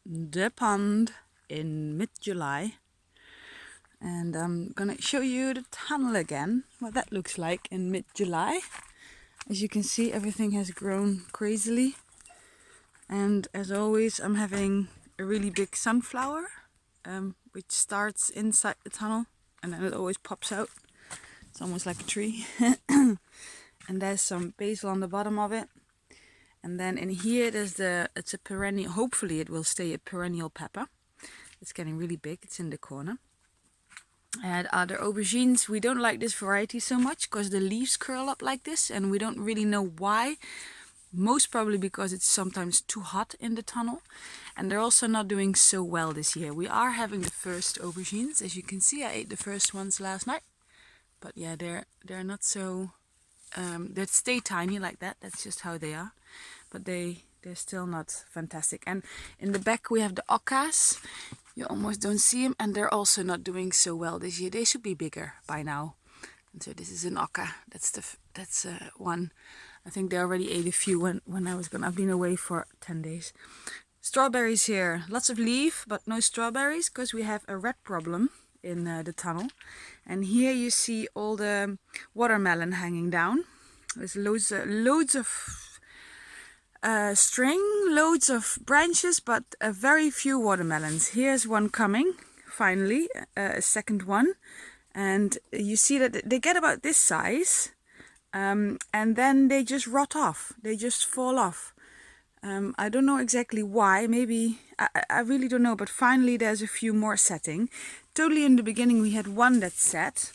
the pond in mid-July, and I'm gonna show you the tunnel again, what that looks like in mid-July. As you can see, everything has grown crazily, and as always I'm having a really big sunflower which starts inside the tunnel and then it always pops out. It's almost like a tree. And there's some basil on the bottom of it. And then in here it's a perennial, hopefully it will stay a perennial pepper. It's getting really big, it's in the corner. And other aubergines, we don't like this variety so much because the leaves curl up like this and we don't really know why. Most probably because it's sometimes too hot in the tunnel. And they're also not doing so well this year. We are having the first aubergines. As you can see, I ate the first ones last night. But yeah, they're not so... they stay tiny like that. That's just how they are. But they're still not fantastic. And in the back we have the occas. You almost don't see them. And they're also not doing so well this year. They should be bigger by now. And so this is an oca. That's one. I think they already ate a few when I was gone. I've been away for 10 days. Strawberries here. Lots of leaf, but no strawberries because we have a rat problem in the tunnel. And here you see all the watermelon hanging down. There's loads of string, loads of branches, but very few watermelons. Here's one coming, finally, a second one. And you see that they get about this size. And then they just rot off. They just fall off. I don't know exactly why. Maybe, I really don't know. But finally there's a few more setting. Totally in the beginning we had one that set.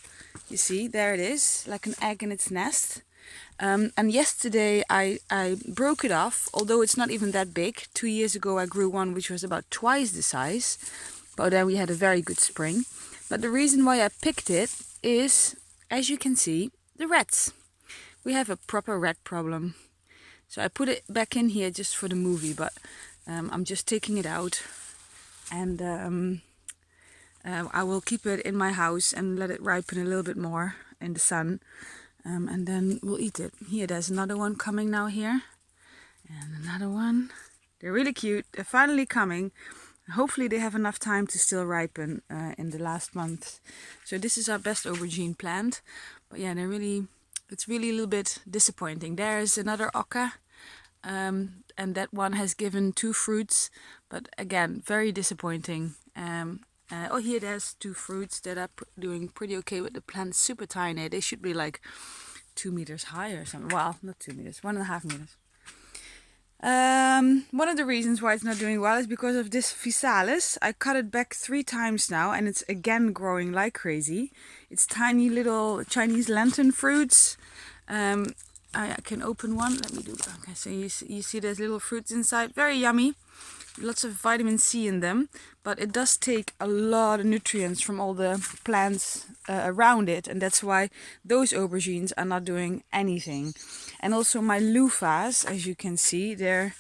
You see, there it is, like an egg in its nest. And yesterday I broke it off, although it's not even that big. 2 years ago I grew one which was about twice the size. But then we had a very good spring. But the reason why I picked it is, as you can see, the rats. We have a proper rat problem. So I put it back in here just for the movie, but I'm just taking it out. And I will keep it in my house and let it ripen a little bit more in the sun. And then we'll eat it. Here, there's another one coming now here. And another one. They're really cute. They're finally coming. Hopefully they have enough time to still ripen in the last month. So this is our best aubergine plant. But yeah, it's really a little bit disappointing. There's another oca. And that one has given 2 fruits. But again, very disappointing. Oh, here there's 2 fruits that are doing pretty okay with the plants. Super tiny. They should be like 2 meters high or something. Well, not 2 meters, 1.5 meters. One of the reasons why it's not doing well is because of this physalis. I cut it back 3 times now and it's again growing like crazy. It's tiny little Chinese lantern fruits. I can open one. Let me do that. Okay, so you see there's little fruits inside. Very yummy. Lots of vitamin C in them. But it does take a lot of nutrients from all the plants around it. And that's why those aubergines are not doing anything. And also my loofahs, as you can see, they're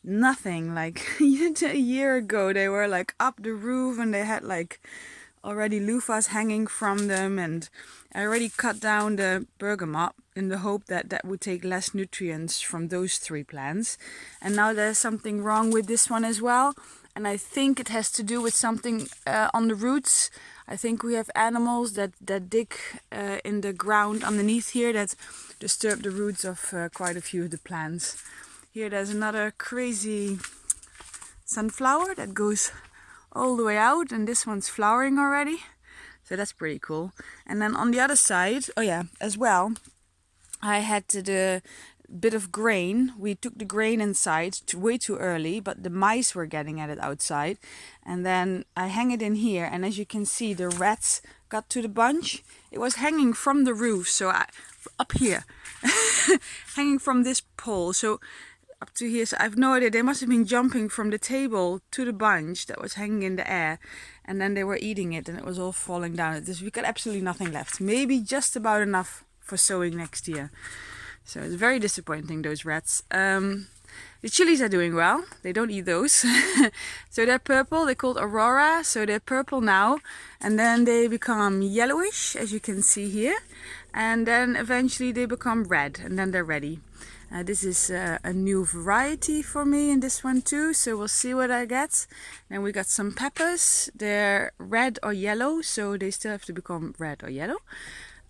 nothing. Like a year ago they were like up the roof and they had like already loofahs hanging from them. And I already cut down the bergamot in the hope that that would take less nutrients from those 3 plants. And now there's something wrong with this one as well. And I think it has to do with something on the roots. I think we have animals that dig in the ground underneath here that disturb the roots of quite a few of the plants. Here there's another crazy sunflower that goes all the way out, and this one's flowering already. So that's pretty cool. And then on the other side, oh yeah, as well, I had the bit of grain. We took the grain inside way too early, but the mice were getting at it outside. And then I hang it in here, and as you can see, the rats got to the bunch. It was hanging from the roof, so up here, hanging from this pole. So up to here, so I have no idea. They must have been jumping from the table to the bunch that was hanging in the air, and then they were eating it, and it was all falling down. We got absolutely nothing left. Maybe just about enough for sowing next year. So it's very disappointing, those rats. The chilies are doing well. They don't eat those. So they're purple. They're called Aurora. So they're purple now. And then they become yellowish, as you can see here. And then eventually they become red. And then they're ready. This is a new variety for me in this one too, so we'll see what I get. Then we got some peppers. They're red or yellow, so they still have to become red or yellow.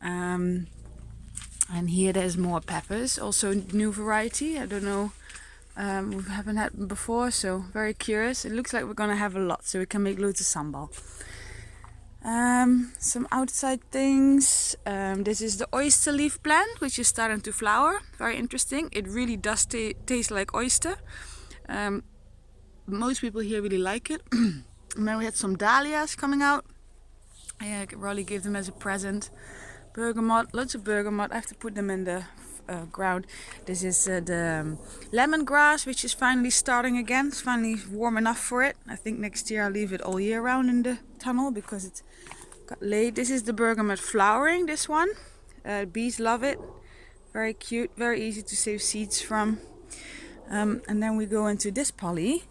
And here there's more peppers, also new variety. I don't know, we haven't had them before, so very curious. It looks like we're gonna have a lot, so we can make loads of sambal. Some outside things. This is the oyster leaf plant, which is starting to flower. Very interesting. It really does taste like oyster. Most people here really like it. And then we had some dahlias coming out. I could really give them as a present. Bergamot, lots of bergamot. I have to put them in the ground. This is the lemongrass, which is finally starting again. It's finally warm enough for it. I think next year I'll leave it all year round in the tunnel because it's got late. This is the bergamot flowering, this one. Bees love it. Very cute, very easy to save seeds from. And then we go into this poly.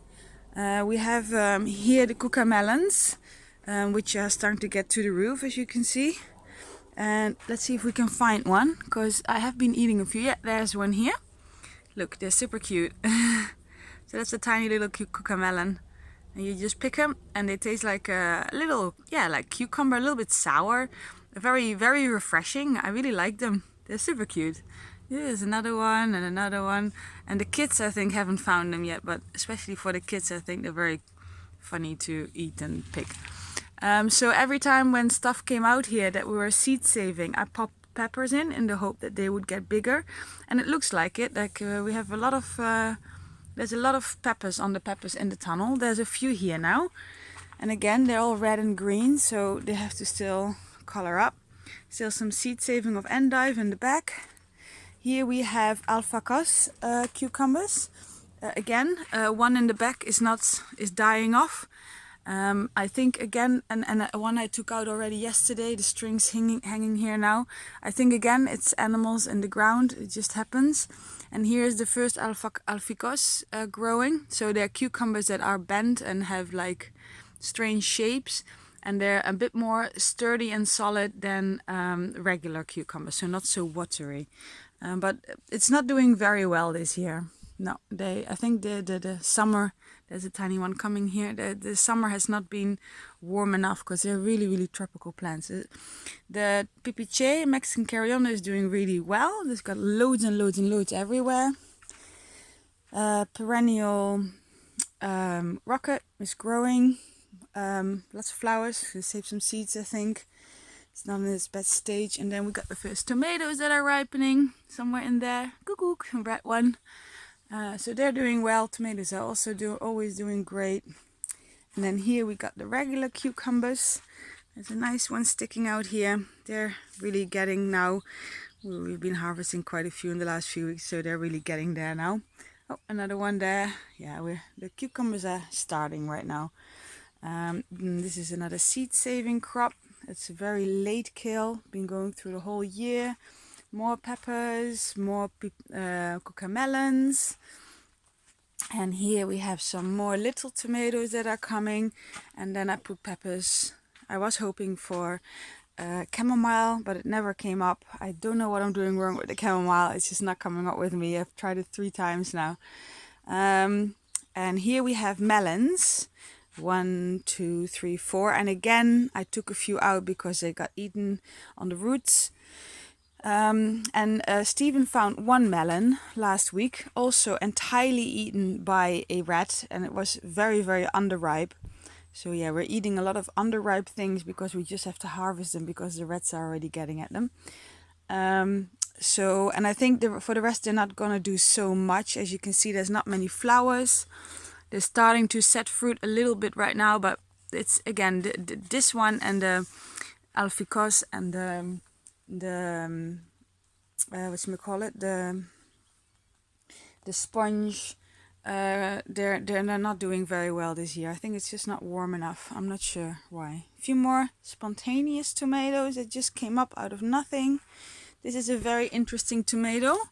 We have here the cucamelons, which are starting to get to the roof, as you can see. And let's see if we can find one, because I have been eating a few. Yeah, there's one here. Look, they're super cute. So that's a tiny little cucamelon. And you just pick them and they taste like a little, yeah, like cucumber, a little bit sour. Very, very refreshing. I really like them. They're super cute. Here's another one and another one. And the kids, I think, haven't found them yet. But especially for the kids, I think they're very funny to eat and pick. So every time when stuff came out here that we were seed saving, I popped peppers in the hope that they would get bigger, and it looks like it. Like we have a lot of, there's a lot of peppers on the peppers in the tunnel. There's a few here now, and again they're all red and green, so they have to still color up. Still some seed saving of endive in the back. Here we have alfacas cucumbers. Again, one in the back is dying off. I think again, and one I took out already yesterday, the strings hanging here now. I think again it's animals in the ground, it just happens. And here's the first alficos growing. So they're cucumbers that are bent and have like strange shapes. And they're a bit more sturdy and solid than regular cucumbers, so not so watery. But it's not doing very well this year. No, I think the summer, there's a tiny one coming here. The summer has not been warm enough because they're really, really tropical plants. The pipiche, Mexican carrion, is doing really well. It's got loads and loads and loads everywhere. Perennial rocket is growing. Lots of flowers. We saved some seeds, I think. It's not in its best stage. And then we got the first tomatoes that are ripening somewhere in there. Cuckoo, red one. So they're doing well. Tomatoes are also always doing great. And then here we got the regular cucumbers. There's a nice one sticking out here. They're really getting now. We've been harvesting quite a few in the last few weeks, so they're really getting there now. Oh, another one there. Yeah, the cucumbers are starting right now. This is another seed saving crop. It's a very late kill. Been going through the whole year. More peppers, more cucamelons. And here we have some more little tomatoes that are coming. And then I put peppers. I was hoping for chamomile, but it never came up. I don't know what I'm doing wrong with the chamomile. It's just not coming up with me. I've tried it 3 times now. And here we have melons. 1, 2, 3, 4. And again, I took a few out because they got eaten on the roots. Stephen found one melon last week, also entirely eaten by a rat, and it was very, very underripe. So yeah, we're eating a lot of underripe things because we just have to harvest them because the rats are already getting at them. And I think for the rest they're not gonna do so much. As you can see, there's not many flowers. They're starting to set fruit a little bit right now, but it's again this one and the alficos and the sponge, they're not doing very well this year. I think it's just not warm enough. I'm not sure why. A few more spontaneous tomatoes that just came up out of nothing. This is a very interesting tomato.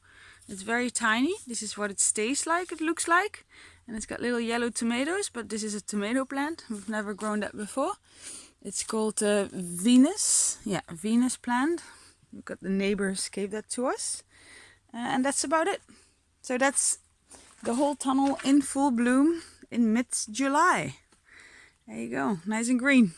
It's very tiny. This is what it stays like, it looks like. And it's got little yellow tomatoes, but this is a tomato plant. We've never grown that before. It's called Venus. Yeah, Venus plant. We've got the neighbors gave that to us. And that's about it. So that's the whole tunnel in full bloom in mid-July. There you go, nice and green.